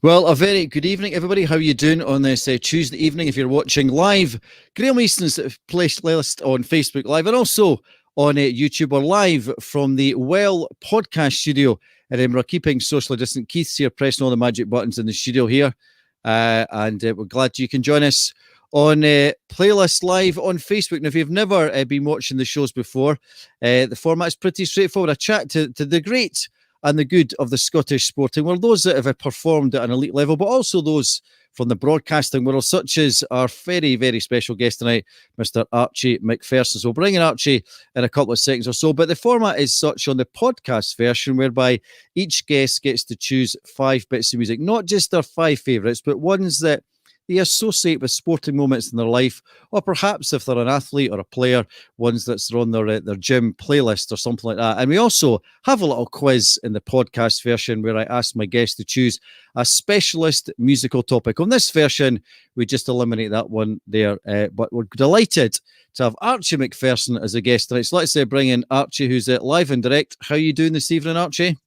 Well, a very good evening, everybody. How are you doing on this Tuesday evening? If you're watching live, Graham Easton's playlist on Facebook Live and also on YouTube or live from the Well podcast studio in Edinburgh, keeping socially distant. Keith's here pressing all the magic buttons in the studio here. And we're glad you can join us on Playlist Live on Facebook. Now, if you've never been watching the shows before, the format's pretty straightforward. A chat to the great and the good of the Scottish sporting world, those that have performed at an elite level, but also those from the broadcasting world, such as our very, very special guest tonight, Mr. Archie Macpherson. So we'll bring in Archie in a couple of seconds or so, but the format is such on the podcast version whereby each guest gets to choose 5 bits of music, not just their 5 favourites, but ones that they associate with sporting moments in their life, or perhaps if they're an athlete or a player, ones that's on their gym playlist or something like that. And we also have a little quiz in the podcast version where I ask my guests to choose a specialist musical topic. On this version, we just eliminate that one there, but we're delighted to have Archie Macpherson as a guest tonight. So let's bring in Archie, who's live and direct. How are you doing this evening, Archie?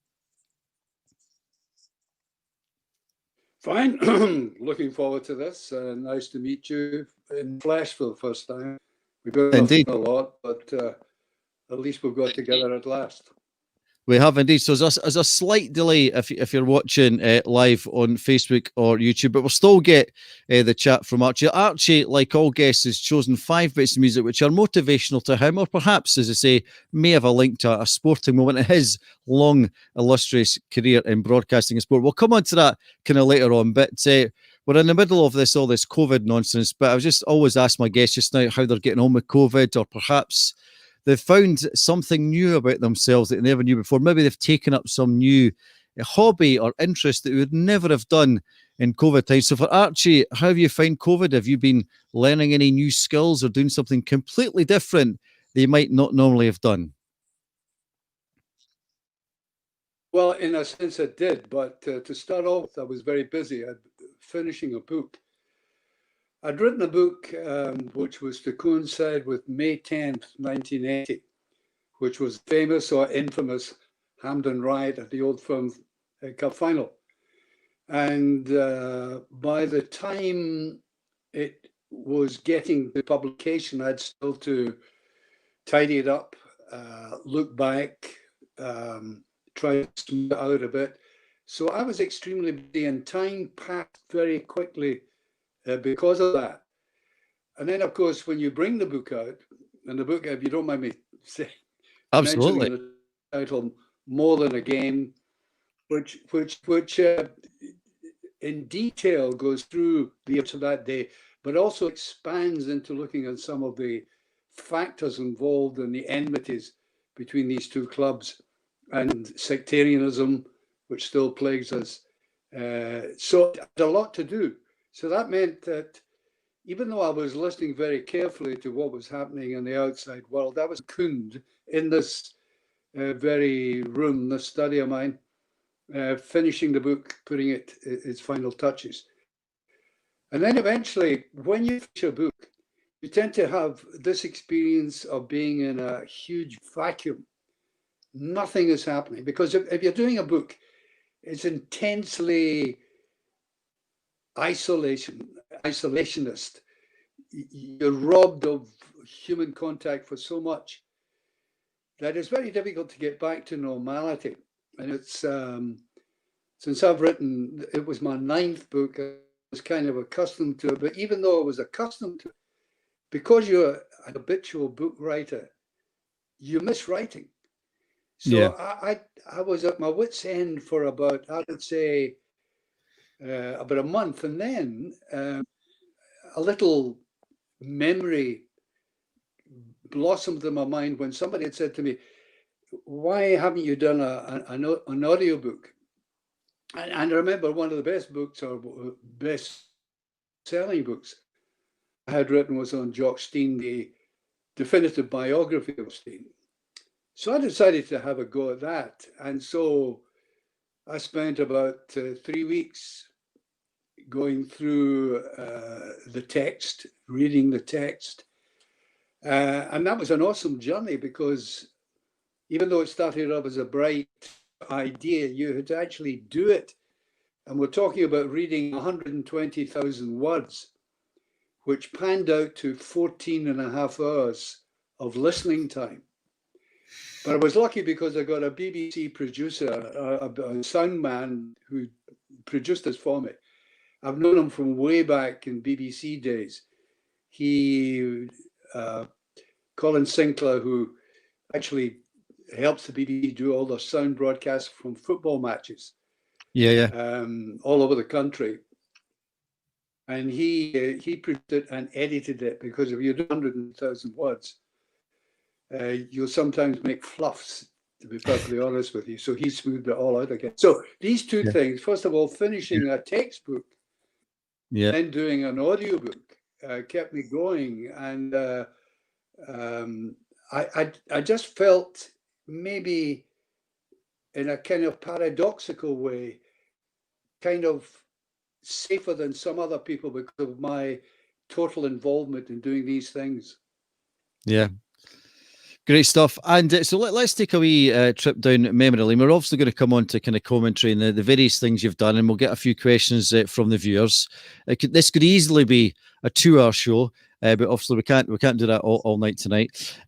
Fine. Looking forward to this. Nice to meet you in flesh for the first time. We've been Indeed. a lot, but at least we've got together at last. We have indeed. So there's a slight delay if you're watching live on Facebook or YouTube, but we'll still get the chat from Archie. Archie, like all guests, has chosen 5 bits of music which are motivational to him, or perhaps, as I say, may have a link to a sporting moment in his long, illustrious career in broadcasting and sport. We'll come on to that kind of later on, but we're in the middle of all this COVID nonsense, but I've just always asked my guests just now how they're getting on with COVID, or perhaps they've found something new about themselves that they never knew before. Maybe they've taken up some new hobby or interest that they would never have done in COVID times. So for Archie, how have you found COVID? Have you been learning any new skills or doing something completely different that you might not normally have done? Well, in a sense, I did. But to start off, I was very busy. I'm finishing a book. I'd written a book which was to coincide with May 10th, 1980, which was famous or infamous Hampden riot at the Old Firm Cup final. And by the time it was getting to publication, I'd still to tidy it up, look back, try to smooth it out a bit. So I was extremely busy, and time passed very quickly because of that. And then, of course, when you bring the book out, and the book, if you don't mind me saying, Absolutely. mentioning the title, More Than a Game, which in detail goes through the events of that day, but also expands into looking at some of the factors involved in the enmities between these two clubs and sectarianism, which still plagues us. So there's a lot to do. So that meant that even though I was listening very carefully to what was happening in the outside world, I was cocooned in this very room, this study of mine, finishing the book, putting it its final touches. And then eventually, when you finish a book, you tend to have this experience of being in a huge vacuum. Nothing is happening, because if you're doing a book, it's intensely isolationist. You're robbed of human contact for so much that it's very difficult to get back to normality. And it's since I've written, it was my 9th book, I was kind of accustomed to it. But even though I was accustomed to it, because you're an habitual book writer, you miss writing. So yeah. I was at my wit's end for about, I would say, about a month. And then a little memory blossomed in my mind when somebody had said to me, why haven't you done an audio book? And I remember one of the best books, or best selling books I had written, was on Jock Stein, the definitive biography of Stein. So I decided to have a go at that. And so I spent about 3 weeks going through the text, reading the text. And that was an awesome journey, because even though it started off as a bright idea, you had to actually do it And we're talking about reading 120,000 words, which panned out to 14 and a half hours of listening time. But I was lucky because I got a BBC producer, a sound man who produced this for me. I've known him from way back in BBC days. He, Colin Sinclair, who actually helps the BBC do all the sound broadcasts from football matches. Yeah. All over the country. And he produced it and edited it, because if you do 100,000 words, you'll sometimes make fluffs, to be perfectly honest with you. So he smoothed it all out again. So these two things, first of all, finishing a textbook, then doing an audiobook, kept me going. And I just felt, maybe in a kind of paradoxical way, kind of safer than some other people because of my total involvement in doing these things. Yeah. Great stuff. And so let's take a wee trip down memory lane. We're obviously going to come on to kind of commentary and the various things you've done, and we'll get a few questions from the viewers. This could easily be a 2-hour show, but obviously we can't do that all night tonight.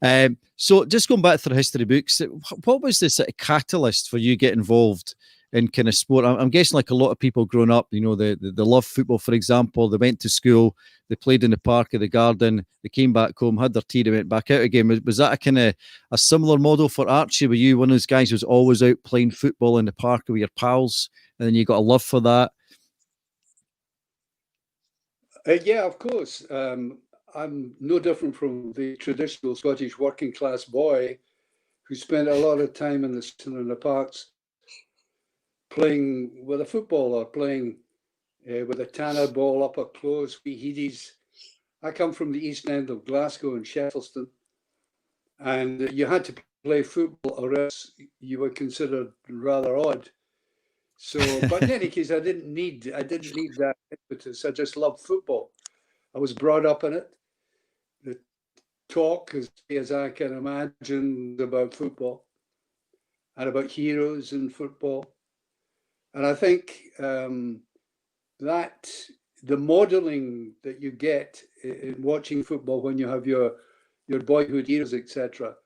So just going back through history books, what was the sort of catalyst for you get involved in kind of sport? I'm guessing, like a lot of people growing up, you know, they love football, for example. They went to school, they played in the park or the garden, they came back home, had their tea, they went back out again. Was that a kind of a similar model for Archie? Were you one of those guys who was always out playing football in the park with your pals, and then you got a love for that? Yeah, of course. I'm no different from the traditional Scottish working class boy who spent a lot of time in the parks playing with a football, or playing with a tanner ball up at close, wee headies. I come from the east end of Glasgow and Shettleston, and you had to play football or else you were considered rather odd. So, but in any case, I didn't need that impetus. I just loved football. I was brought up in it. The talk, as I can imagine, about football and about heroes in football. And I think that the modeling that you get in watching football when you have your boyhood heroes, etc.,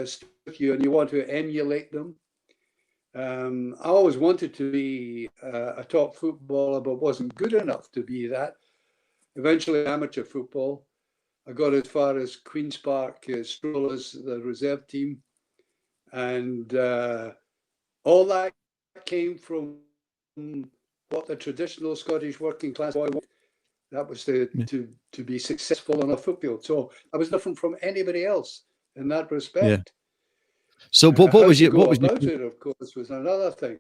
stick with you, and you want to emulate them. I always wanted to be a top footballer, but wasn't good enough to be that. Eventually, amateur football. I got as far as Queen's Park, Strollers, the reserve team, and all that came from what the traditional Scottish working class boy wanted. That was to be successful on a football. So I was different from anybody else in that respect. Yeah. So what was your it, of course, was another thing.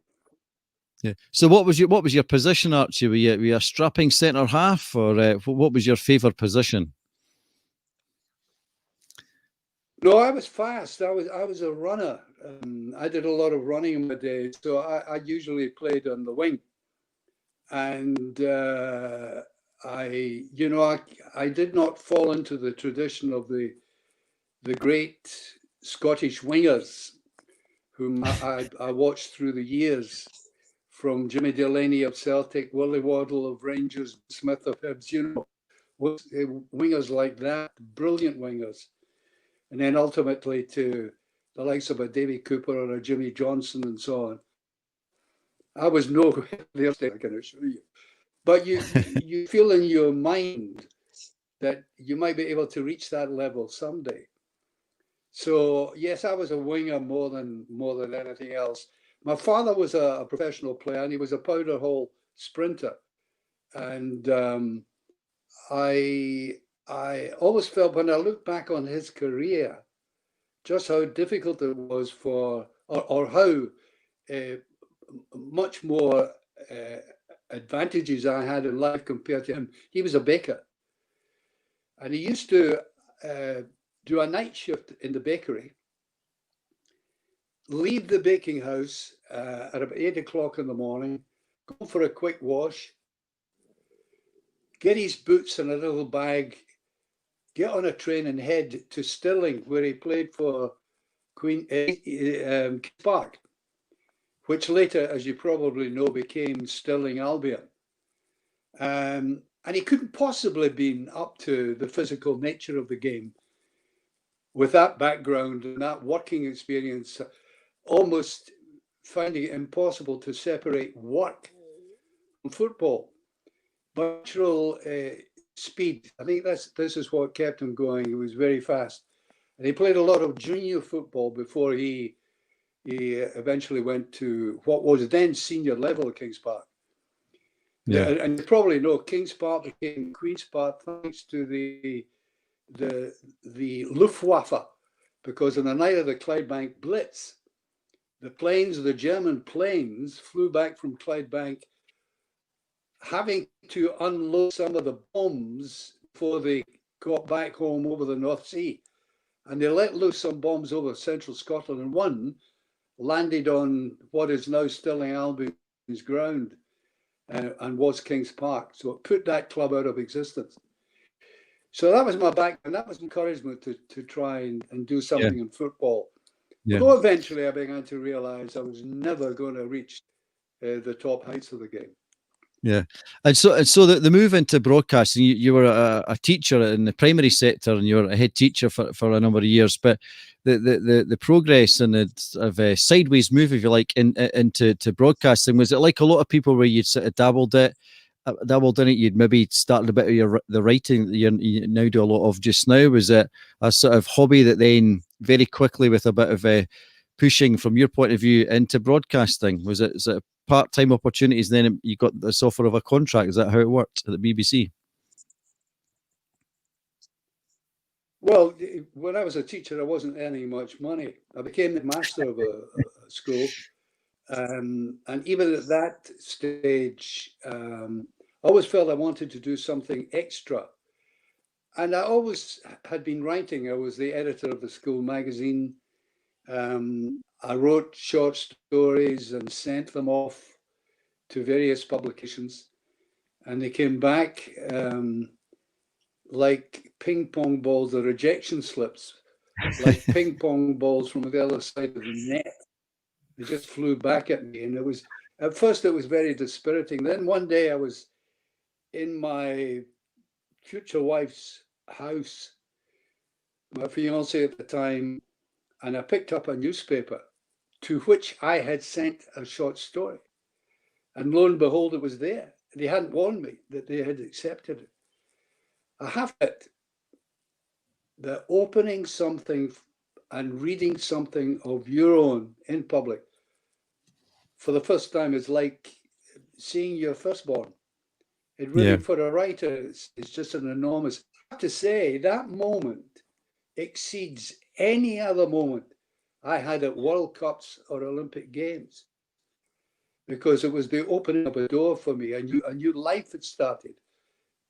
Yeah. So what was your position, Archie? Were you a strapping centre half, or what was your favourite position? No, I was fast. I was a runner. I did a lot of running in my day, so I usually played on the wing. And I did not fall into the tradition of the great Scottish wingers whom I watched through the years, from Jimmy Delaney of Celtic, Willie Waddle of Rangers, Smith of Hibs, wingers like that, brilliant wingers. And then ultimately to the likes of a Davy Cooper or a Jimmy Johnson and so on. I was nowhere there, I can assure you. But you feel in your mind that you might be able to reach that level someday. So yes, I was a winger more than anything else. My father was a professional player, and he was a powder hole sprinter. And I always felt, when I look back on his career, just how difficult it was or how much more advantages I had in life compared to him. He was a baker, and he used to do a night shift in the bakery, leave the baking house at about 8 o'clock in the morning, go for a quick wash, get his boots in a little bag, get on a train and head to Stirling, where he played for Queen's Park, which later, as you probably know, became Stirling Albion. And he couldn't possibly have been up to the physical nature of the game with that background and that working experience, almost finding it impossible to separate work from football. Natural speed, I think this is what kept him going. He was very fast. And he played a lot of junior football before he eventually went to what was then senior level at Kings Park. Yeah. And you probably know Kings Park became Queen's Park thanks to the Luftwaffe, because on the night of the Clydebank Blitz, the German planes flew back from Clydebank, having to unload some of the bombs before they got back home over the North Sea. And they let loose some bombs over central Scotland, and one landed on what is now Stirling Albion's ground and was Kings Park. So it put that club out of existence. So that was my background. That was encouragement to try and do something in football. Yeah. Although eventually I began to realize I was never going to reach the top heights of the game. Yeah, and so the move into broadcasting, you were a teacher in the primary sector, and you were a head teacher for a number of years. But the progress and the sideways move, if you like, into broadcasting, was it like a lot of people where you'd sort of dabbled in it? You'd maybe started a bit of the writing that you now do a lot of just now. Was it a sort of hobby that then very quickly, with a bit of pushing from your point of view into broadcasting, was it part-time opportunities, then you got this offer of a contract? Is that how it worked at the BBC? Well, when I was a teacher, I wasn't earning much money. I became the master of a school. And even at that stage, I always felt I wanted to do something extra. And I always had been writing. I was the editor of the school magazine. I wrote short stories and sent them off to various publications, and they came back like ping pong balls, or rejection slips, like ping pong balls from the other side of the net. They just flew back at me, and at first it was very dispiriting. Then one day I was in my future wife's house, my fiance at the time, and I picked up a newspaper to which I had sent a short story. And lo and behold, it was there. They hadn't warned me that they had accepted it. I have it that opening something and reading something of your own in public for the first time is like seeing your firstborn. It really, for a writer, it's just an enormous. I have to say, that moment exceeds any other moment I had at World Cups or Olympic Games, because it was the opening of a door for me. A new life had started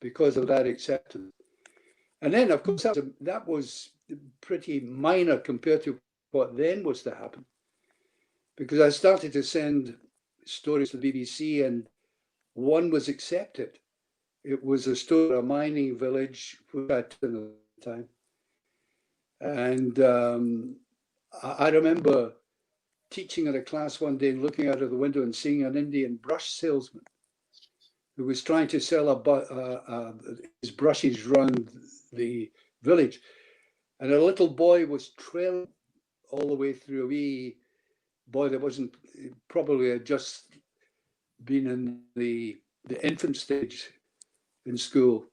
because of that acceptance. And then, of course, that was pretty minor compared to what then was to happen, because I started to send stories to the BBC, and one was accepted. It was a story of a mining village at the time. And I remember teaching at a class one day, looking out of the window and seeing an Indian brush salesman who was trying to sell his brushes around the village. And a little boy was trailing all the way through, a wee boy that wasn't probably had just been in the infant stage in school.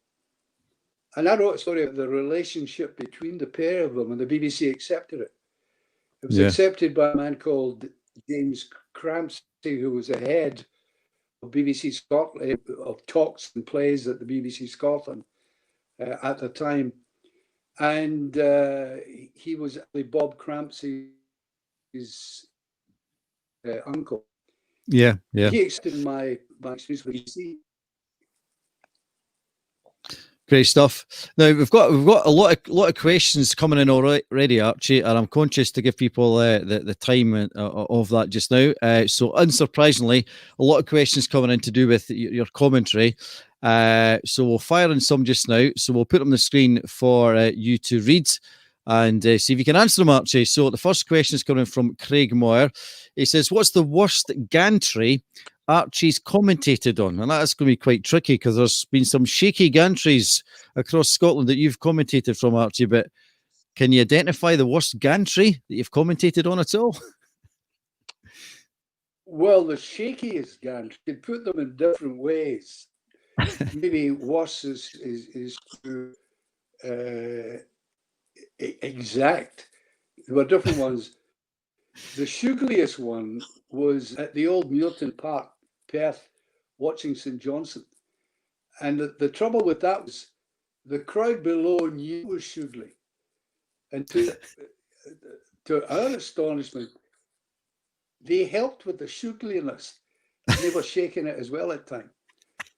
And I wrote a story of the relationship between the pair of them, and the BBC accepted it. It was accepted by a man called James Crampsey, who was the head of BBC Scotland, of talks and plays at the BBC Scotland at the time. And he was Bob Crampsey's uncle. Yeah. He accepted my experience with BBC. Great stuff. Now we've got a lot of questions coming in already, Archie, and I'm conscious to give people the time of that just now. So unsurprisingly, a lot of questions coming in to do with your commentary. So we'll fire in some just now. So we'll put them on the screen for you to read and see if you can answer them, Archie. So the first question is coming from Craig Moyer. He says, what's the worst gantry Archie's commentated on? And that's going to be quite tricky because there's been some shaky gantries across Scotland that you've commentated from, Archie, but can you identify the worst gantry that you've commentated on at all? Well, the shakiest gantry, you put them in different ways. Maybe worse is too exact. There were different ones. The sugariest one was at the old Muirton Park, Perth, watching St Johnstone. And the trouble with that was the crowd below knew it was sugary. And to our astonishment, they helped with the sugariness. They were shaking it as well at times.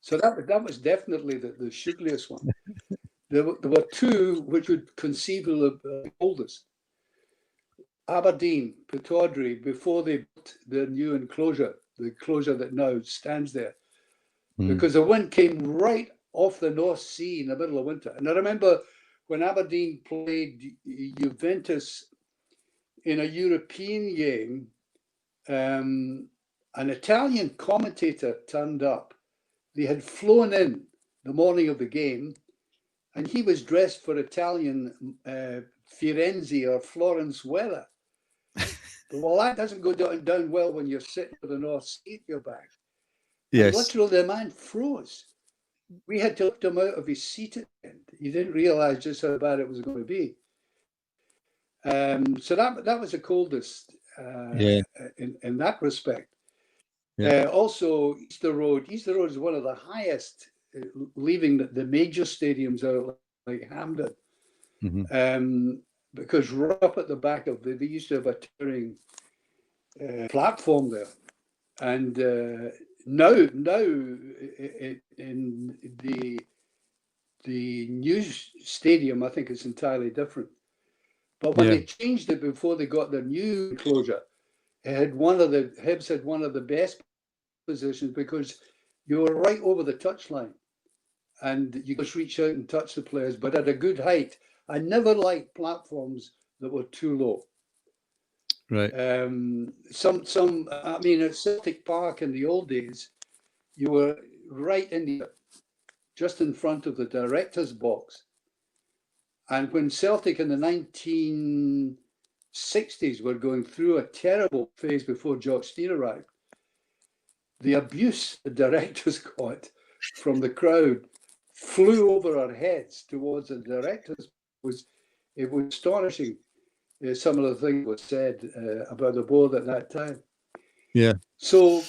So that was definitely the sugariest one. There were two which would conceivably be the oldest. Aberdeen, Pittodrie, before they built the new enclosure, the enclosure that now stands there, because the wind came right off the North Sea in the middle of winter. And I remember when Aberdeen played Juventus in a European game, an Italian commentator turned up. They had flown in the morning of the game, and he was dressed for Italian Firenze or Florence weather. Well, that doesn't go down well when you're sitting with the North Sea at your back. Yes. And literally, the man froze. We had to lift him out of his seat at the end. He didn't realize just how bad it was going to be. So that was the coldest in that respect. Yeah. Also, Easter Road. Easter Road is one of the highest, leaving the major stadiums out like Hampden. Because right up at the back of they used to have a touring platform there, and now in the new stadium, I think it's entirely different. But when they changed it before they got their new enclosure, Hibs had one of the best positions because you were right over the touchline, and you just reach out and touch the players, but at a good height. I never liked platforms that were too low. Right. I mean, at Celtic Park in the old days, you were right just in front of the director's box. And when Celtic in the 1960s were going through a terrible phase before Jock Steer arrived, the abuse the directors got from the crowd flew over our heads towards the directors. It was astonishing. Some of the things were said about the board at that time. Yeah. So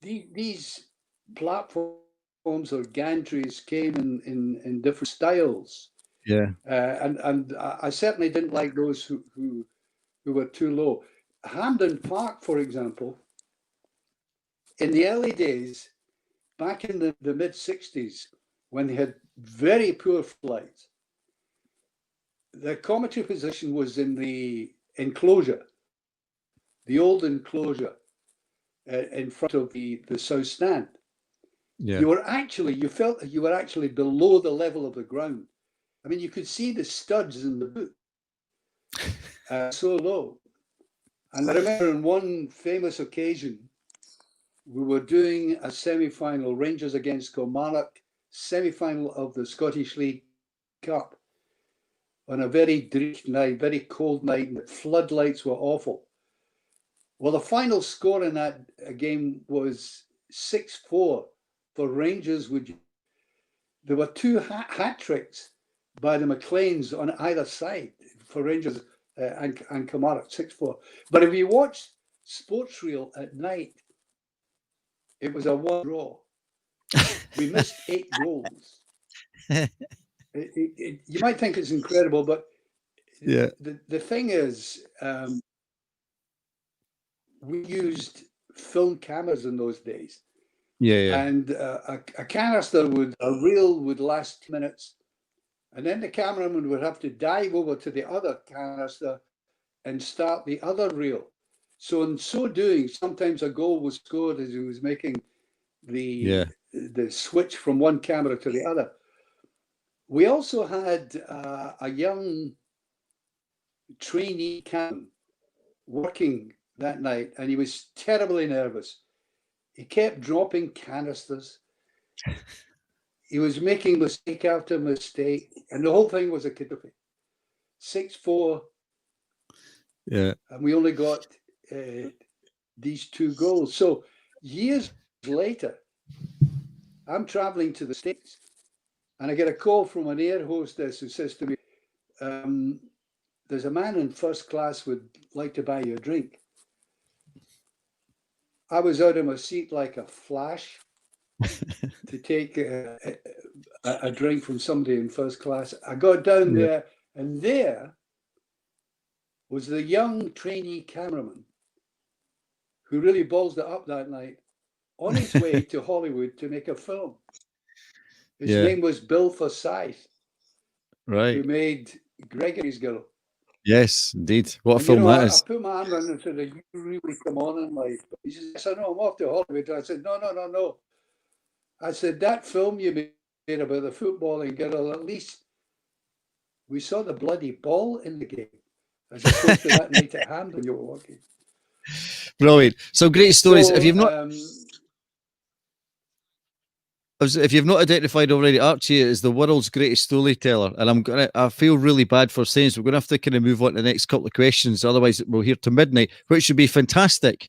these platforms or gantries came in different styles. Yeah. And I certainly didn't like those who were too low. Hampden Park, for example, in the early days, back in the mid-60s, when they had very poor flights, the commentary position was in the enclosure, the old enclosure in front of the south stand. Yeah. You felt that you were actually below the level of the ground. I mean, you could see the studs in the boot, so low. And I remember on one famous occasion, we were doing a semi-final, Rangers against Kilmarnock, semi-final of the Scottish League Cup, on a very dreary night, very cold night, and the floodlights were awful. Well, the final score in that game was 6-4 for Rangers. There were two hat tricks by the McLeans on either side for Rangers and Kilmarnock, 6-4. But if you watch Sports Reel at night, it was a 1 draw. We missed 8 goals. You might think it's incredible, but the thing is, we used film cameras in those days. Yeah. And a reel would last 2 minutes, and then the cameraman would have to dive over to the other canister and start the other reel. So in so doing, sometimes a goal was scored as he was making the switch from one camera to the other. We also had a young trainee cameraman working that night, and he was terribly nervous. He kept dropping canisters. He was making mistake after mistake, and the whole thing was a catastrophe. 6-4. Yeah. And we only got these 2 goals. So years later, I'm traveling to the States, and I get a call from an air hostess who says to me, there's a man in first class would like to buy you a drink. I was out of my seat like a flash to take a drink from somebody in first class. I got down there, and there was the young trainee cameraman who really balls it up that night, on his way to Hollywood to make a film. His name was Bill Forsyth, right? Who made Gregory's Girl. Yes, indeed. What a film that is. I put my arm around him and said, "You really come on in life?" He said, "Yes, I know, I'm off to Hollywood." I said, No. I said, that film you made about the footballing girl, at least we saw the bloody ball in the game, as opposed to that night at Ham when you were walking. Brilliant. So great stories. So, if you've not identified already, Archie is the world's greatest storyteller, and I feel really bad for saying so. We're going to have to kind of move on to the next couple of questions, otherwise we'll hear to midnight, which should be fantastic.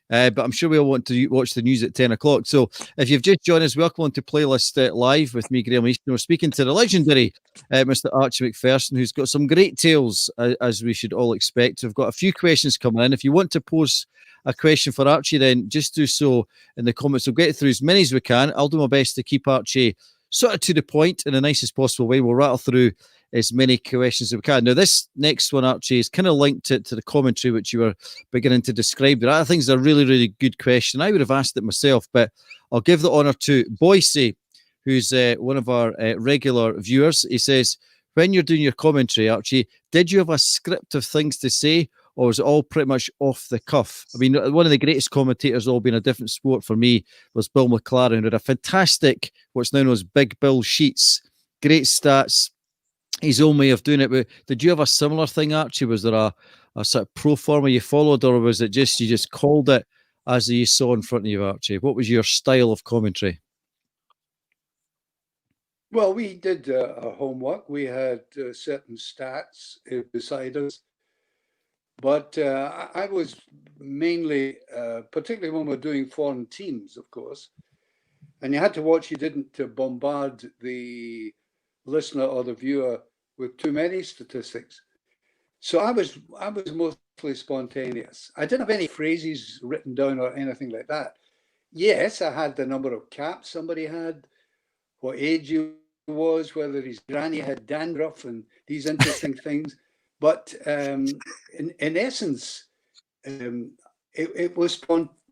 But I'm sure we all want to watch the news at 10 o'clock. So if you've just joined us, welcome on to Playlist Live with me, Graham Easton. We're speaking to the legendary Mr. Archie Macpherson, who's got some great tales, as we should all expect. We've got a few questions coming in. If you want to pose a question for Archie, then just do so in the comments. We'll get through as many as we can. I'll do my best to keep Archie sort of to the point in the nicest possible way. We'll rattle through as many questions as we can. Now, this next one, Archie, is kind of linked to the commentary which you were beginning to describe. But I think it's a really, really good question. I would have asked it myself, but I'll give the honour to Boise, who's one of our regular viewers. He says, when you're doing your commentary, Archie, did you have a script of things to say, or was it all pretty much off the cuff? I mean, one of the greatest commentators, all being a different sport for me, was Bill McLaren, who had a fantastic, what's known as Big Bill Sheets. Great stats. His own way of doing it. But did you have a similar thing, Archie? Was there a sort of pro forma you followed, or was it just you just called it as you saw in front of you, Archie? What was your style of commentary? Well, we did our homework. We had certain stats beside us. But I was mainly, particularly when we're doing foreign teams, of course, and you had to watch you didn't bombard the listener or the viewer with too many statistics. So I was mostly spontaneous. I didn't have any phrases written down or anything like that. Yes, I had the number of caps somebody had, what age he was, whether his granny had dandruff, and these interesting things. But in essence, it was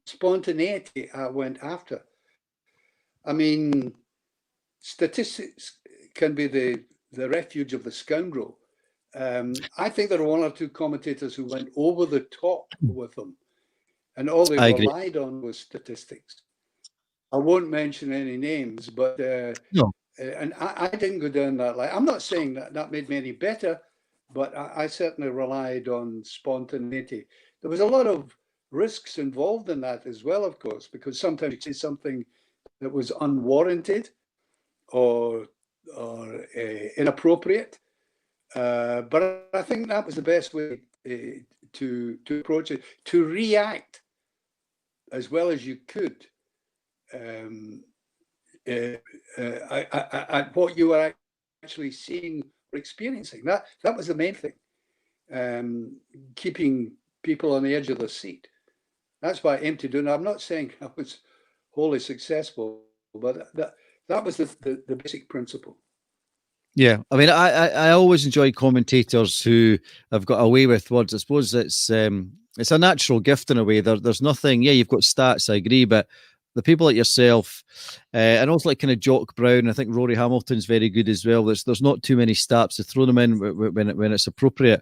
spontaneity I went after. I mean, statistics can be the refuge of the scoundrel. I think there are one or two commentators who went over the top with them, and all they relied on was statistics. I won't mention any names, but no. And I didn't go down that line. I'm not saying that made me any better, but I certainly relied on spontaneity. There was a lot of risks involved in that as well, of course, because sometimes you say something that was unwarranted or inappropriate. But I think that was the best way to approach it, to react as well as you could at what you were actually seeing or experiencing. That was the main thing, keeping people on the edge of their seat. That's what I aimed to do. Now, I'm not saying I was wholly successful, but that was the basic principle. Yeah, I mean, I always enjoy commentators who have got away with words. I suppose it's a natural gift in a way. There's nothing. Yeah, you've got stats, I agree, but the people like yourself, and also like kind of Jock Brown, I think Rory Hamilton's very good as well. There's not too many stats to throw them in when it's appropriate.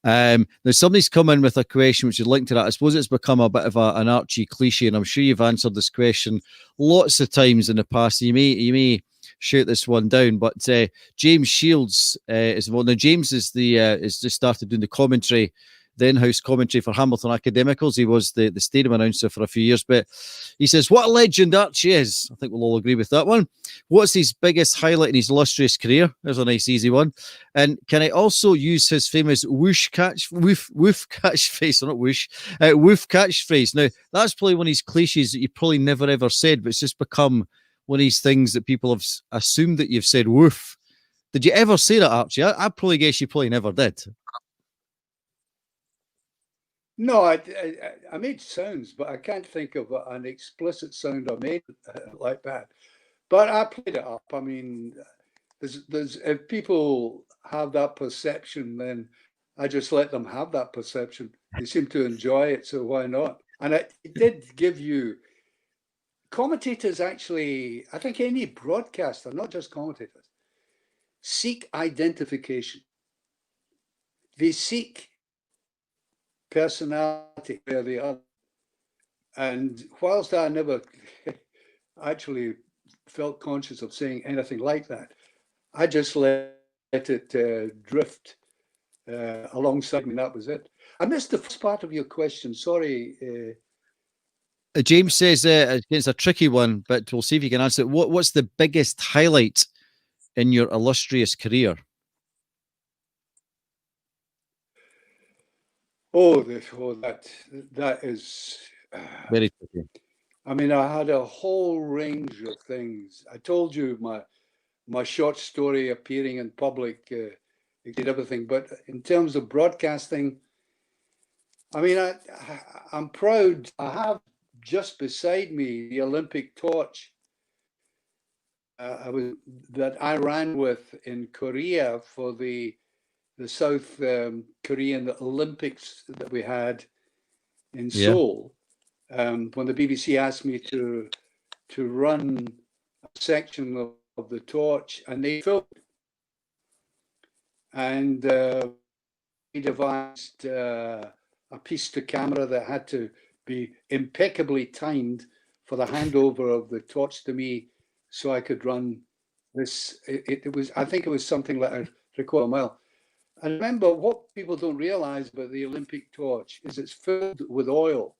Now somebody's come in with a question which is linked to that. I suppose it's become a bit of an Archie cliche, and I'm sure you've answered this question lots of times in the past. You may shoot this one down, but James Shields is well. Now James is is just started doing the commentary the in-house commentary for Hamilton Academicals. He was the stadium announcer for a few years, but he says, what a legend Archie is. I think we'll all agree with that one. What's his biggest highlight in his illustrious career? There's a nice easy one. And can I also use his famous woof catchphrase, or not whoosh, woof catchphrase? Now, that's probably one of his cliches that you probably never ever said, but it's just become one of these things that people have assumed that you've said woof. Did you ever say that, Archie? I probably guess you probably never did. No, I made sounds, but I can't think of an explicit sound I made like that. But I played it up. I mean, there's if people have that perception, then I just let them have that perception. They seem to enjoy it, so why not? And it did give you commentators. Actually, I think any broadcaster, not just commentators, seek identification. They seek personality where they are. And whilst I never actually felt conscious of saying anything like that, I just let it drift alongside me, and that was it. I missed the first part of your question. Sorry. James says it's a tricky one, but we'll see if you can answer it. What's the biggest highlight in your illustrious career? That is very tricky. I mean, I had a whole range of things. I told you my short story appearing in public, it did everything. But in terms of broadcasting, I mean, I'm proud. I have just beside me the Olympic torch that I ran with in Korea for the South Korean Olympics that we had in Seoul. When the BBC asked me to run a section of the torch, and they filmed, and we devised a piece to camera that had to be impeccably timed for the handover of the torch to me, so I could run this. It was, I think it was something like a quarter mile. And remember, what people don't realize about the Olympic torch is it's filled with oil,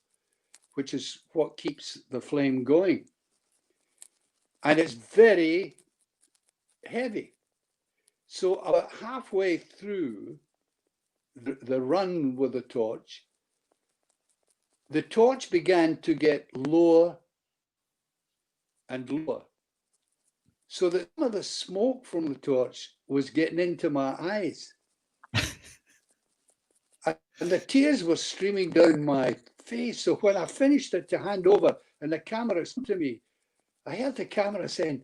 which is what keeps the flame going. And it's very heavy. So about halfway through the run with the torch began to get lower and lower. So that some of the smoke from the torch was getting into my eyes. And the tears were streaming down my face. So when I finished it to hand over and the camera said to me, I heard the camera saying,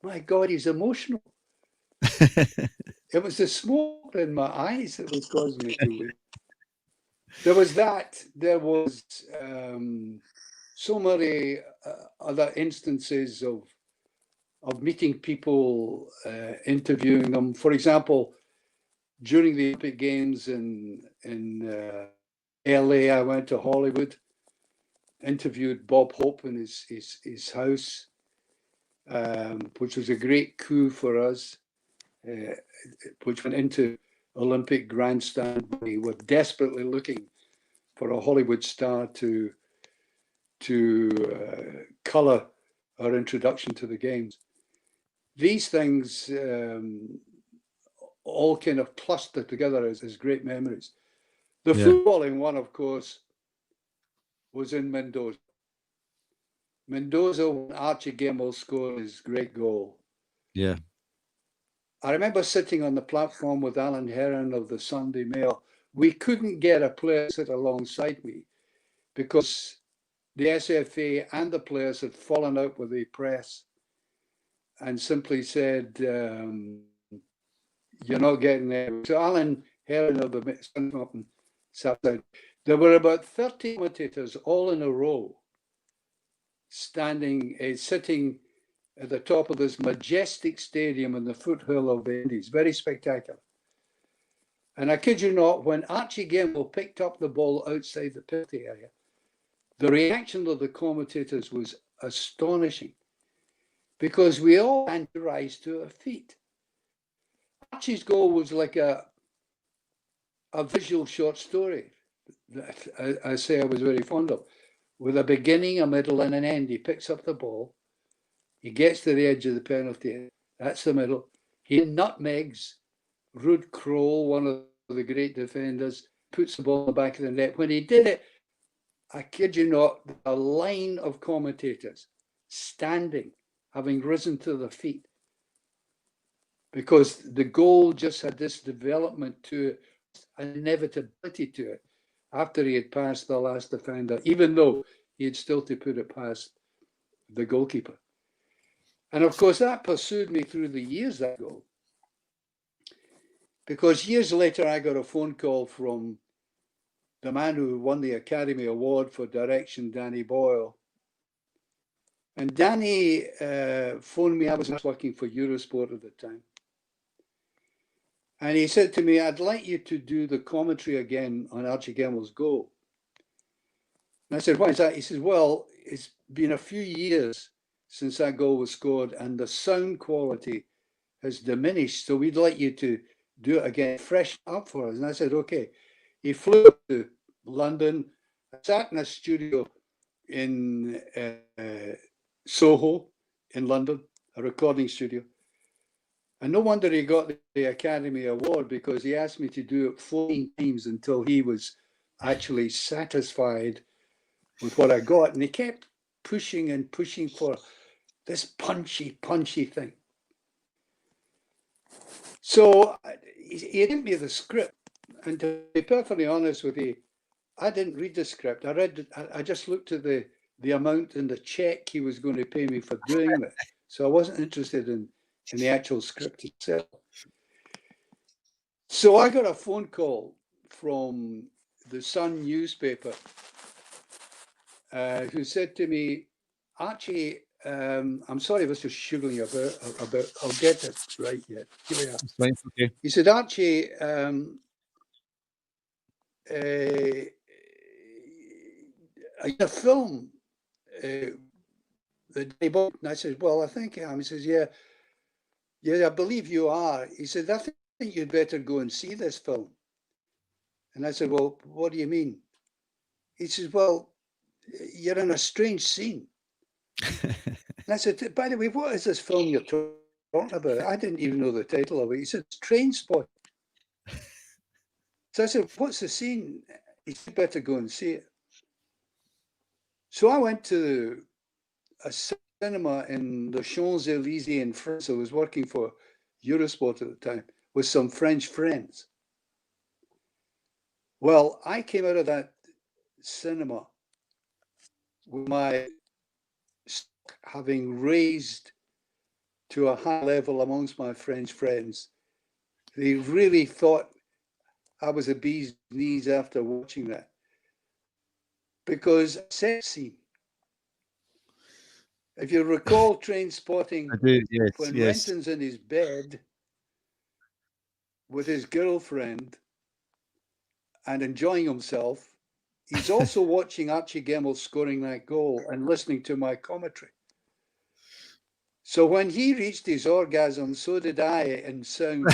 my God, he's emotional. It was the smoke in my eyes that was causing me to weep. There was that. There was so many other instances of meeting people, interviewing them. For example, during the Olympic Games in LA, I went to Hollywood, interviewed Bob Hope in his house, which was a great coup for us, which went into Olympic grandstand. We were desperately looking for a Hollywood star to color our introduction to the games. These things all kind of clustered together as great memories. The footballing one, of course, was in Mendoza. Mendoza, when Archie Gemmell scored his great goal. Yeah. I remember sitting on the platform with Alan Heron of the Sunday Mail. We couldn't get a player to sit alongside me because the SFA and the players had fallen out with the press and simply said, you're not getting there. So Alan Heron of the Sunday sat down. There were about 30 commentators all in a row, sitting at the top of this majestic stadium in the foothill of the Indies. Very spectacular. And I kid you not, when Archie Gemmell picked up the ball outside the penalty area, the reaction of the commentators was astonishing because we all had to rise to our feet. Archie's goal was like a visual short story. that I say I was very fond of. With a beginning, a middle, and an end. He picks up the ball. He gets to the edge of the penalty area. That's the middle. He nutmegs Ruud Krol, one of the great defenders, puts the ball in the back of the net. When he did it, I kid you not, a line of commentators standing, having risen to their feet, because the goal just had this development to it, an inevitability to it, after he had passed the last defender, even though he had still to put it past the goalkeeper. And of course, that pursued me through the years, that goal. Because years later, I got a phone call from the man who won the Academy Award for direction, Danny Boyle. And Danny phoned me. I was working for Eurosport at the time. And he said to me, I'd like you to do the commentary again on Archie Gemmell's goal. And I said, why is that? He says, well, it's been a few years since that goal was scored and the sound quality has diminished. So we'd like you to do it again, fresh up for us. And I said, okay. He flew to London. I sat in a studio in Soho in London, a recording studio. And no wonder he got the Academy Award, because he asked me to do it 14 times until he was actually satisfied with what I got. And he kept pushing and pushing for this punchy thing. So he gave me the script. And to be perfectly honest with you, I didn't read the script. I just looked at the amount and the check he was going to pay me for doing it. So I wasn't interested in the actual script itself. So I got a phone call from the Sun newspaper who said to me, Archie, I'm sorry if this is sugaring about, I'll get it right yet. Here we are. Fine, okay. He said, Archie, a film, the Danny Boyle. And I said, well, I think I am. He says, yeah, I believe you are. He said, I think you'd better go and see this film. And I said, well, what do you mean? He says, well, you're in a strange scene. And I said, by the way, what is this film you're talking about? I didn't even know the title of it. He said, Trainspotting. So I said, what's the scene? He said, better go and see it. So I went to a cinema in the Champs-Élysées in France. I was working for Eurosport at the time with some French friends. Well, I came out of that cinema with my stock having raised to a high level amongst my French friends. They really thought I was a bee's knees after watching that. Because sex scene. If you recall Trainspotting, yes, when yes. Renton's in his bed with his girlfriend and enjoying himself, he's also watching Archie Gemmell scoring that goal and listening to my commentary. So when he reached his orgasm, so did I in sound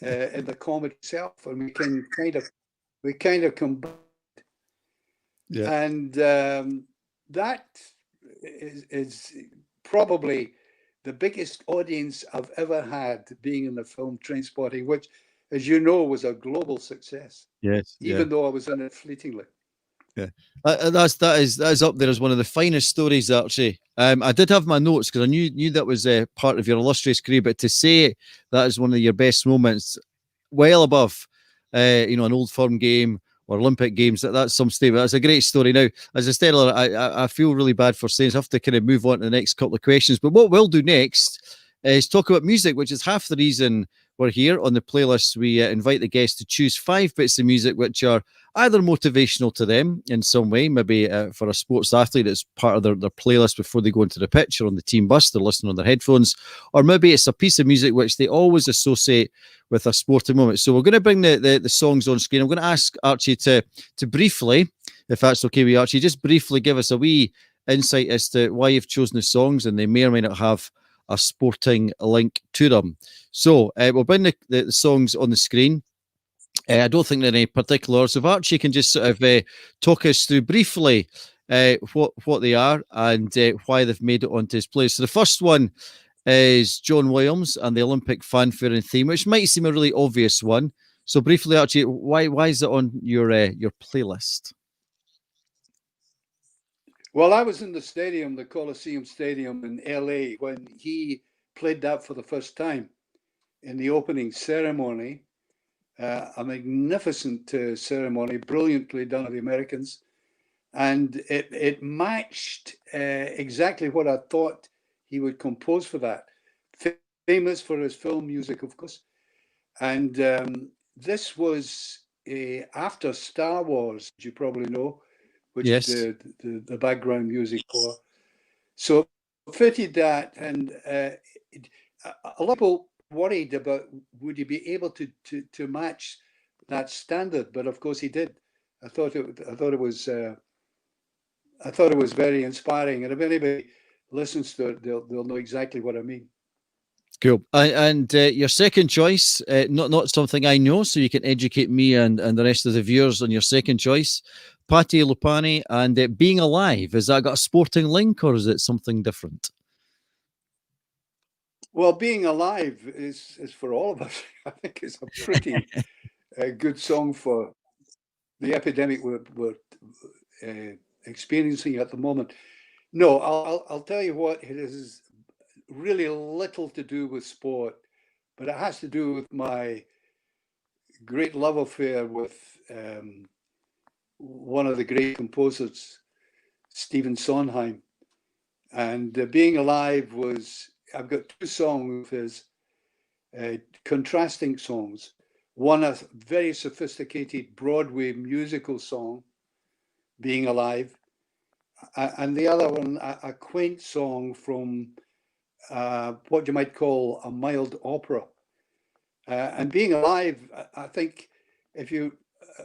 in the comedy itself, and we kind of combined. Yeah. And that is probably the biggest audience I've ever had, being in the film Trainspotting, which, as you know, was a global success. Yes. Even though I was in it fleetingly. Yeah, that is up there as one of the finest stories, Archie. I did have my notes because I knew that was part of your illustrious career, but to say that is one of your best moments, well above, an Old Firm game or Olympic games, that's some statement. That's a great story. Now, as I said earlier, I feel really bad for saying, so I have to kind of move on to the next couple of questions. But what we'll do next is talk about music, which is half the reason we're here. On the playlist, we invite the guests to choose 5 bits of music which are either motivational to them in some way, maybe for a sports athlete, it's part of their playlist before they go into the pitch or on the team bus, they're listening on their headphones, or maybe it's a piece of music which they always associate with a sporting moment. So we're going to bring the songs on screen. I'm going to ask Archie to briefly, if that's okay with you, Archie, just briefly give us a wee insight as to why you've chosen the songs, and they may or may not have a sporting link to them. So we'll bring the songs on the screen. I don't think there are any particular. So if Archie can just sort of talk us through briefly what they are and why they've made it onto his place. So the first one is John Williams and the Olympic fanfare and theme, which might seem a really obvious one. So briefly, Archie, why is it on your playlist? Well, I was in the stadium, the Coliseum Stadium in LA, when he played that for the first time in the opening ceremony. A magnificent ceremony, brilliantly done by the Americans. And it matched exactly what I thought he would compose for that. Famous for his film music, of course. And this was after Star Wars, you probably know, which Yes. is the background music for. So fitted that, and a lot of people worried about would he be able to match that standard, but of course he did. I thought it was very inspiring, and if anybody listens to it, they'll know exactly what I mean. Cool. And your second choice, not something I know, so you can educate me and the rest of the viewers on your second choice, Patti Lupani and Being Alive. Has that got a sporting link or is it something different? Well, Being Alive is for all of us. I think it's a pretty good song for the epidemic we're experiencing at the moment. No, I'll tell you what, it is really little to do with sport, but it has to do with my great love affair with one of the great composers, Stephen Sondheim. And Being Alive was, I've got two songs of his, contrasting songs. One, a very sophisticated Broadway musical song, Being Alive, and the other one, a quaint song from what you might call a mild opera. And Being Alive, I think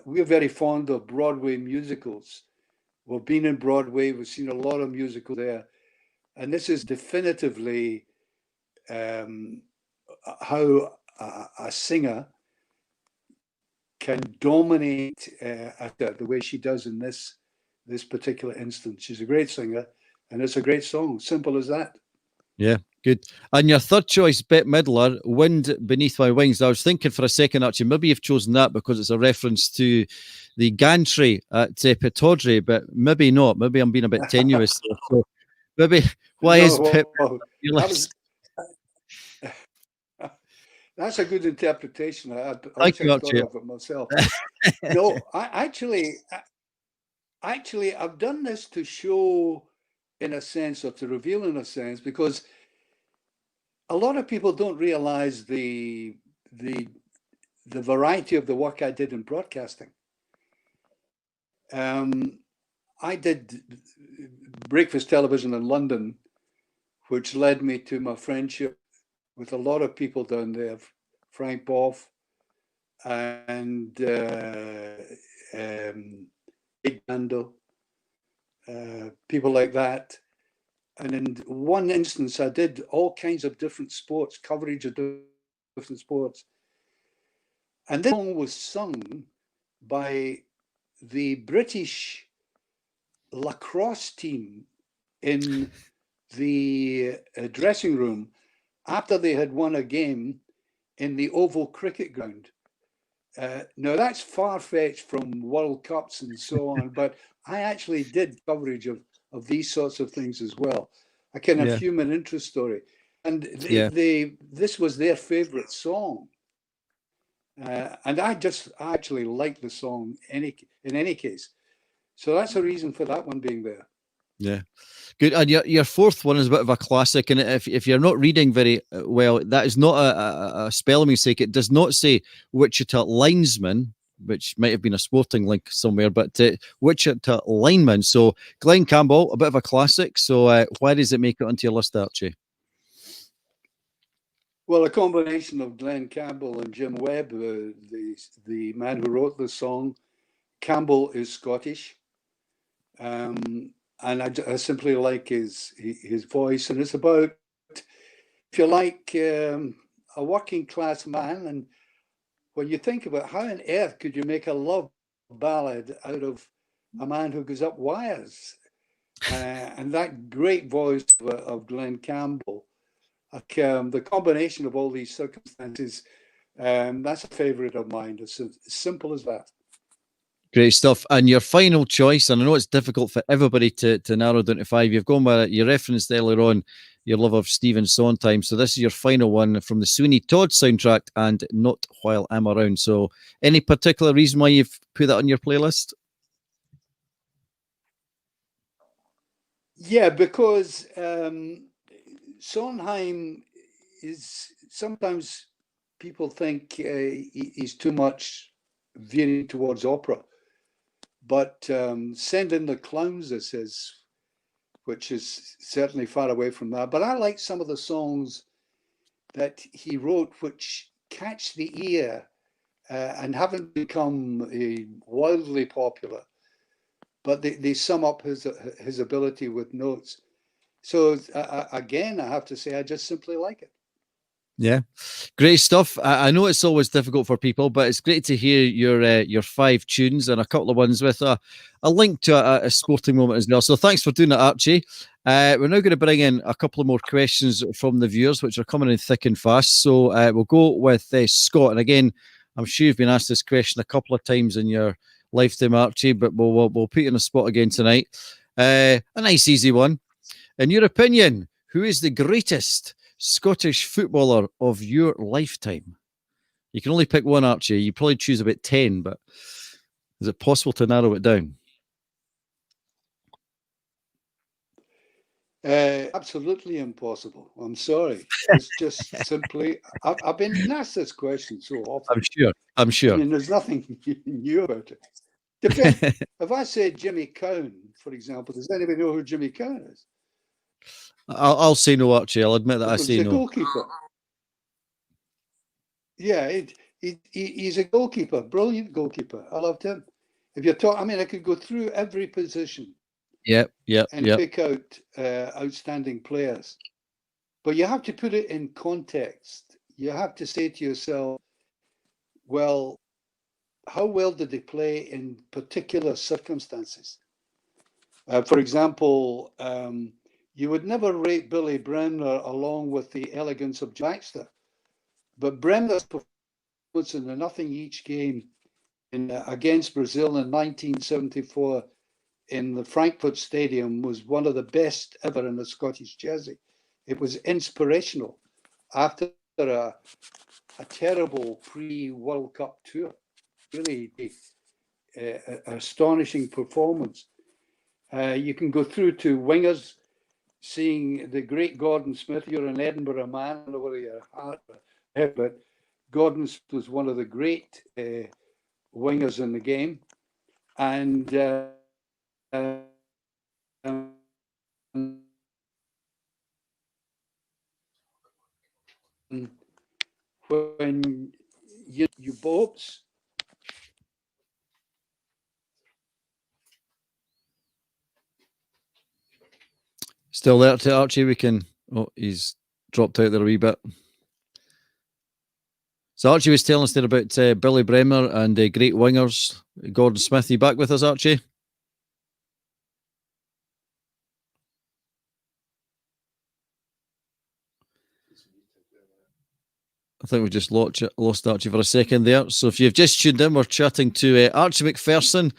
we're very fond of Broadway musicals. We've been in Broadway, we've seen a lot of musicals there. And this is definitively how a singer can dominate the way she does in this particular instance. She's a great singer, and it's a great song. Simple as that. Yeah, good. And your third choice, Bette Midler, Wind Beneath My Wings. I was thinking for a second, actually, maybe you've chosen that because it's a reference to the gantry at Pittodrie, but maybe not. Maybe I'm being a bit tenuous. So maybe, why is Bette well, that's a good interpretation. I wish I'd thought of it myself. No, actually, I've done this to show, in a sense, or to reveal in a sense, because a lot of people don't realize the variety of the work I did in broadcasting. I did breakfast television in London, which led me to my friendship with a lot of people down there, Frank Boff and Dando, people like that. And in one instance, I did all kinds of different sports, coverage of different sports. And this song was sung by the British lacrosse team in the dressing room after they had won a game in the Oval Cricket Ground. Now, that's far-fetched from World Cups and so on, but I actually did coverage of these sorts of things as well. A kind of human interest story. And this was their favorite song. And I actually like the song in any case. So that's a reason for that one being there. Yeah. Good. And your fourth one is a bit of a classic. And if you're not reading very well, that is not a spelling mistake. It does not say Wichita linesman, which might have been a sporting link somewhere, but Wichita lineman. So Glenn Campbell, a bit of a classic. So why does it make it onto your list, Archie? Well, a combination of Glenn Campbell and Jim Webb, the man who wrote the song. Campbell is Scottish. And I simply like his voice. And it's about, if you like, a working class man. And when you think about how on earth could you make a love ballad out of a man who goes up wires? And that great voice of Glenn Campbell, the combination of all these circumstances, that's a favourite of mine. It's as simple as that. Great stuff. And your final choice, and I know it's difficult for everybody to narrow down to five. You've gone by, you referenced earlier on your love of Stephen Sondheim. So this is your final one from the Sweeney Todd soundtrack and Not While I'm Around. So any particular reason why you've put that on your playlist? Yeah, because Sondheim is, sometimes people think he's too much veering towards opera. But Send in the Clowns, this is, which is certainly far away from that. But I like some of the songs that he wrote which catch the ear and haven't become wildly popular, but they sum up his ability with notes. So again, I have to say, I just simply like it. Yeah, great stuff. I know it's always difficult for people, but it's great to hear your five tunes and a couple of ones with a link to a sporting moment as well. So thanks for doing that, Archie. We're now going to bring in a couple of more questions from the viewers, which are coming in thick and fast. So we'll go with Scott. And again, I'm sure you've been asked this question a couple of times in your lifetime, Archie, but we'll put you on the spot again tonight. A nice, easy one. In your opinion, who is the greatest Scottish footballer of your lifetime? You can only pick one, Archie. You probably choose about 10, but is it possible to narrow it down? Absolutely impossible. I'm sorry. It's just simply, I've been asked this question so often. I'm sure. I mean, there's nothing new about it. If I say Jimmy Cowan, for example, does anybody know who Jimmy Cowan is? I'll say no, Archie. I'll admit that I say no. He's a goalkeeper. Yeah, he's a goalkeeper, brilliant goalkeeper. I loved him. If you're talking, I mean, I could go through every position. And pick out outstanding players. But you have to put it in context. You have to say to yourself, well, how well did they play in particular circumstances? For example, you would never rate Billy Bremner along with the elegance of Baxter. But Bremner's performance in the nothing each game against Brazil in 1974 in the Frankfurt Stadium was one of the best ever in a Scottish jersey. It was inspirational after a terrible pre-World Cup tour. Really astonishing performance. You can go through to wingers, seeing the great Gordon Smith. You're an Edinburgh man, I don't know whether you're hard, but Gordon Smith was one of the great wingers in the game. And when you boats, still there to Archie. We can. Oh, he's dropped out there a wee bit. So Archie was telling us there about Billy Bremner and great wingers. Gordon Smith, you back with us, Archie? I think we just lost Archie for a second there. So if you've just tuned in, we're chatting to Archie Macpherson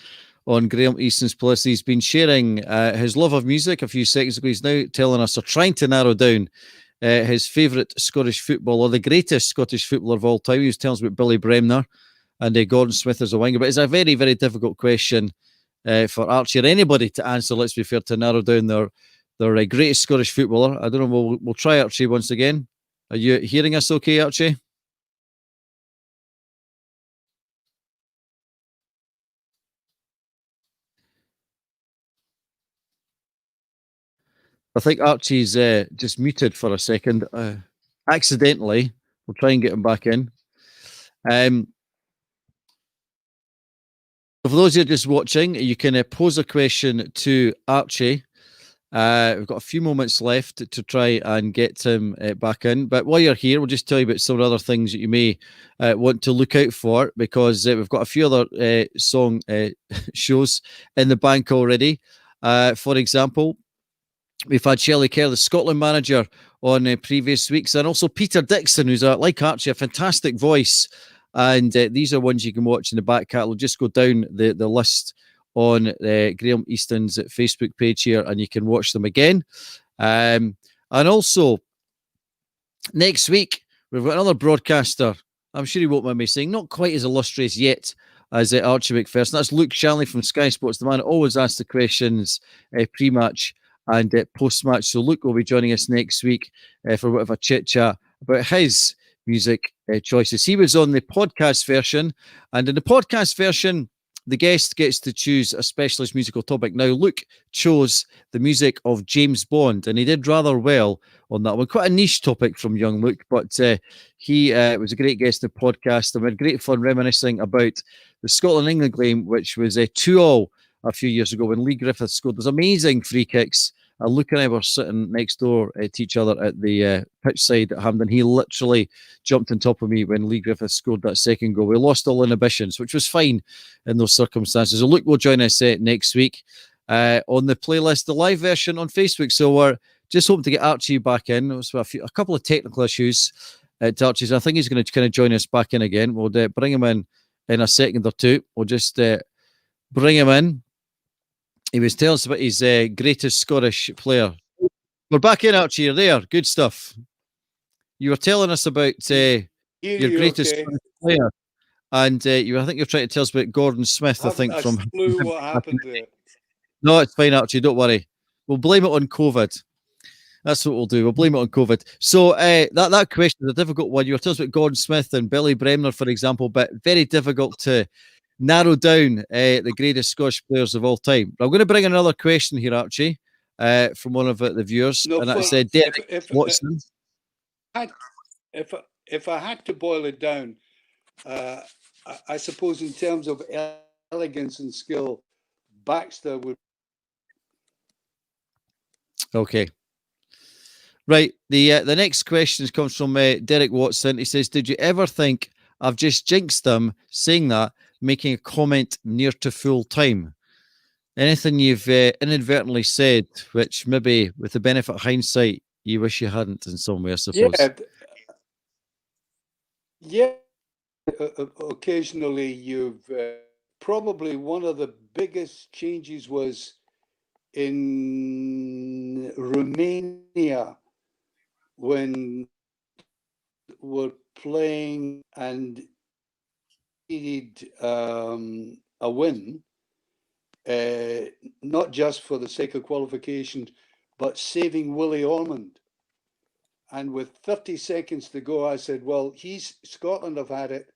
on Graham Easton's Plus. He's been sharing his love of music a few seconds ago. He's now telling us, or trying to narrow down his favourite Scottish footballer, the greatest Scottish footballer of all time. He was telling us about Billy Bremner and Gordon Smith as a winger. But it's a very, very difficult question for Archie or anybody to answer, let's be fair, to narrow down their greatest Scottish footballer. I don't know, we'll try Archie once again. Are you hearing us okay, Archie? I think Archie's just muted for a second. Accidentally. We'll try and get him back in. For those who are just watching, you can pose a question to Archie We've got a few moments left to try and get him back in. But while you're here, we'll just tell you about some other things that you may want to look out for, because we've got a few other song shows in the bank already. For example, we've had Shelley Kerr, the Scotland manager, on previous weeks, and also Peter Dixon, who's like Archie, a fantastic voice. And these are ones you can watch in the back catalogue. Just go down the list on Graham Easton's Facebook page here, and you can watch them again. And also, next week, we've got another broadcaster. I'm sure he won't mind me saying, not quite as illustrious yet as Archie Macpherson. That's Luke Shanley from Sky Sports, the man who always asks the questions pre-match and post-match. So Luke will be joining us next week for a bit of a chit-chat about his music choices. He was on the podcast version, and in the podcast version, the guest gets to choose a specialist musical topic. Now, Luke chose the music of James Bond, and he did rather well on that one. Quite a niche topic from young Luke, but he was a great guest in the podcast, and we had great fun reminiscing about the Scotland-England game, which was 2-2 a few years ago when Lee Griffiths scored those amazing free kicks. Luke and I were sitting next door to each other at the pitch side at Hampden. He literally jumped on top of me when Lee Griffiths scored that second goal. We lost all inhibitions, which was fine in those circumstances. So Luke will join us next week on the playlist, the live version on Facebook. So we're just hoping to get Archie back in. So a couple of technical issues at Archie's. I think he's going to kind of join us back in again. We'll bring him in a second or two. We'll just bring him in. He was telling us about his greatest Scottish player. We're back in, Archie. You're there. Good stuff. You were telling us about your greatest Scottish player, and I think you're trying to tell us about Gordon Smith. I think from what happened there. No, it's fine, Archie. Don't worry. We'll blame it on COVID. That's what we'll do. We'll blame it on COVID. So that question is a difficult one. You were telling us about Gordon Smith and Billy Bremner, for example, but very difficult to narrow down the greatest Scottish players of all time. I'm going to bring another question here, Archie, from one of the viewers, and that's Derek Watson. If I had to boil it down, I suppose in terms of elegance and skill, Baxter would. Okay. Right. The next question comes from Derek Watson. He says, "Did you ever think I've just jinxed them saying that, making a comment near to full time? Anything you've inadvertently said, which maybe with the benefit of hindsight, you wish you hadn't in some way, I suppose?" Yeah. Occasionally, you've probably one of the biggest changes was in Romania when we're playing and needed a win, not just for the sake of qualification, but saving Willie Ormond. And with 30 seconds to go, I said, well, Scotland have had it,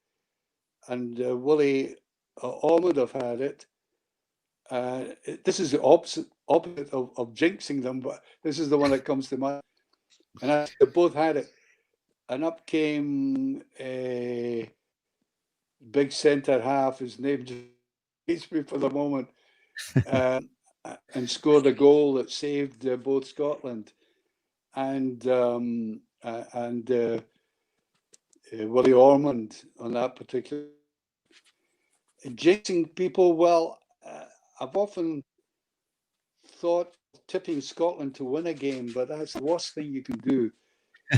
and Willie Ormond have had it. This is the opposite of jinxing them, but this is the one that comes to mind. And they both had it. And up came a big centre half, his name just escapes me for the moment, and scored a goal that saved both Scotland and Willie Ormond on that particular. Jinxing people, well, I've often thought tipping Scotland to win a game, but that's the worst thing you can do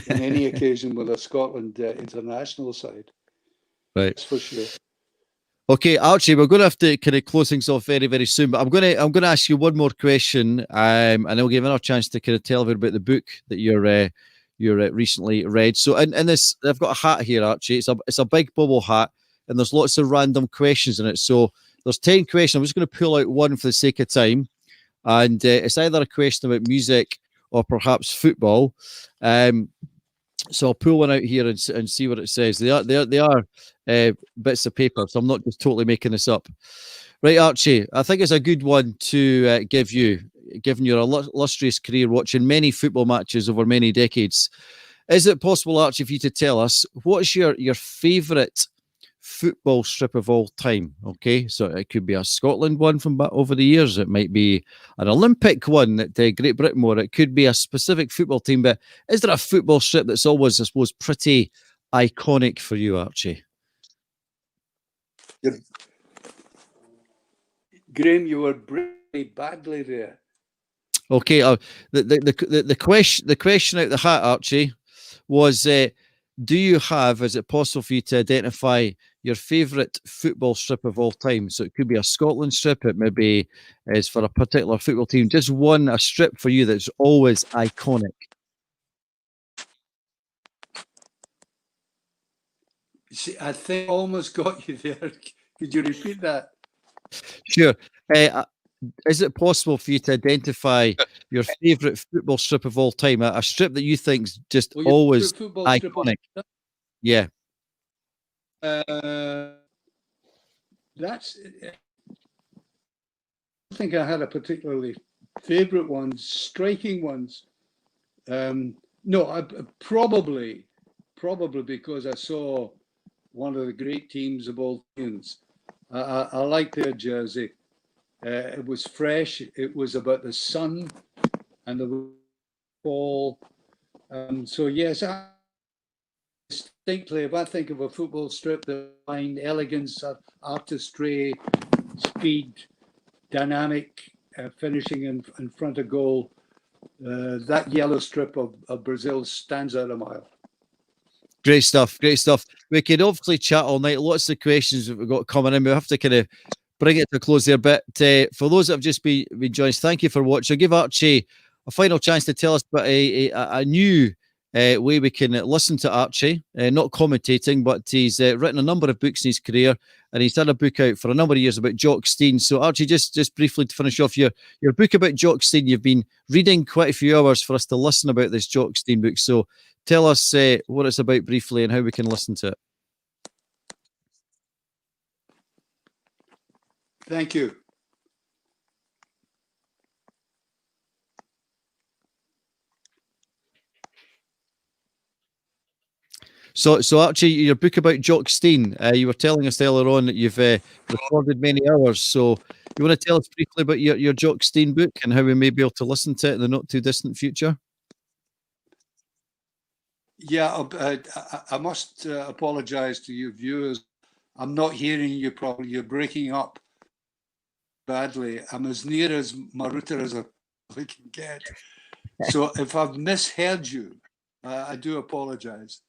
in any occasion with a Scotland international side. Right, that's for sure. Okay, Archie, we're going to have to kind of close things off very, very soon, but I'm going to ask you one more question, and I'll give another chance to kind of tell a bit about the book that you're recently read. So, in this, I've got a hat here, Archie. It's a big bubble hat, and there's lots of random questions in it. So, there's 10 questions. I'm just going to pull out one for the sake of time, and it's either a question about music or perhaps football. So I'll pull one out here and see what it says. They are bits of paper, so I'm not just totally making this up. Right, Archie, I think it's a good one to give you, given your illustrious career watching many football matches over many decades. Is it possible, Archie, for you to tell us what's your favourite football strip of all time. Okay, so it could be a Scotland one from back over the years. It might be an Olympic one that Great Britain wore. It could be a specific football team. But is there a football strip that's always, I suppose, pretty iconic for you, Archie? Graham, you were breaking badly there. Okay, the question out the hat, Archie, was do you have, is it possible for you to identify your favourite football strip of all time? So it could be a Scotland strip, it maybe is for a particular football team. Just a strip for you that's always iconic. See, I think I almost got you there. Could you repeat that? Sure. Is it possible for you to identify your favourite football strip of all time? A strip that you think's just always iconic. Yeah. That's. I don't think I had a particularly favourite one, striking ones. No, I probably because I saw one of the great teams of all times. I like their jersey. It was fresh. It was about the sun and the fall. So yes, distinctly, if I think of a football strip, the line, elegance, artistry, speed, dynamic, finishing in front of goal, that yellow strip of Brazil stands out a mile. Great stuff, great stuff. We could obviously chat all night. Lots of questions that we've got coming in. We have to kind of bring it to a close there. But for those that have just been joining us, thank you for watching. I'll give Archie a final chance to tell us about a new way we can listen to Archie, not commentating, but he's written a number of books in his career, and he's had a book out for a number of years about Jock Stein. So Archie, just briefly to finish off, your book about Jock Stein, you've been reading quite a few hours for us to listen about this Jock Stein book. So tell us what it's about briefly and how we can listen to it. Thank you. So Archie, your book about Jock Stein, you were telling us earlier on that you've recorded many hours. So you want to tell us briefly about your Jock Stein book and how we may be able to listen to it in the not too distant future? Yeah, I must apologise to you viewers. I'm not hearing you properly. You're breaking up badly. I'm as near as my router as I can get. So if I've misheard you, I do apologise.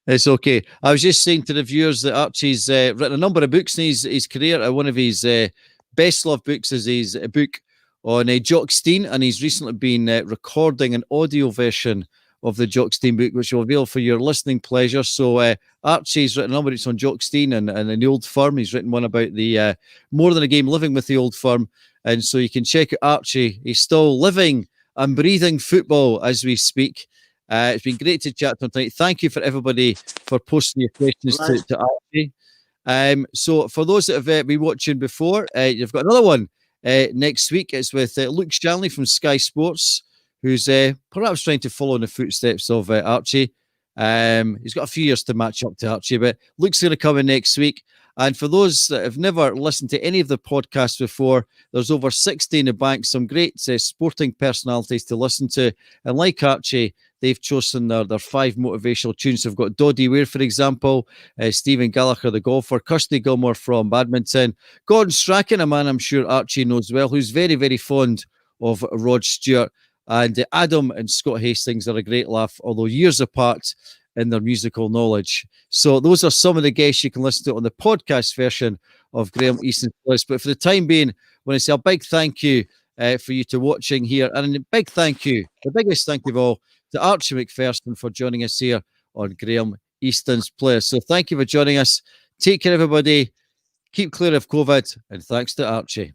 It's okay. I was just saying to the viewers that Archie's written a number of books in his career. One of his best loved books is his book on Jock Stein, and he's recently been recording an audio version of the Jock Stein book, which will avail for your listening pleasure. So Archie's written a number of books on Jock Stein and the Old Firm. He's written one about the More Than a Game, Living with the Old Firm. And so you can check out Archie. He's still living and breathing football as we speak. It's been great to chat to him tonight. Thank you for everybody for posting your questions to Archie. So for those that have been watching before, you've got another one next week. It's with Luke Shanley from Sky Sports, who's perhaps trying to follow in the footsteps of Archie. He's got a few years to match up to Archie, but Luke's going to come in next week. And for those that have never listened to any of the podcasts before, there's over 60 in the bank, some great sporting personalities to listen to. And like Archie, they've chosen their 5 motivational tunes. They've got Doddy Weir, for example, Stephen Gallagher, the golfer, Kirsty Gilmore from badminton, Gordon Strachan, a man I'm sure Archie knows well, who's very, very fond of Rod Stewart. And Adam and Scott Hastings are a great laugh, although years apart in their musical knowledge. So those are some of the guests you can listen to on the podcast version of Graham Easton's Playlist. But for the time being, I want to say a big thank you for you to watching here. And a big thank you, the biggest thank you of all, to Archie Macpherson for joining us here on Graham Easton's Playlist. So thank you for joining us. Take care, everybody. Keep clear of COVID. And thanks to Archie.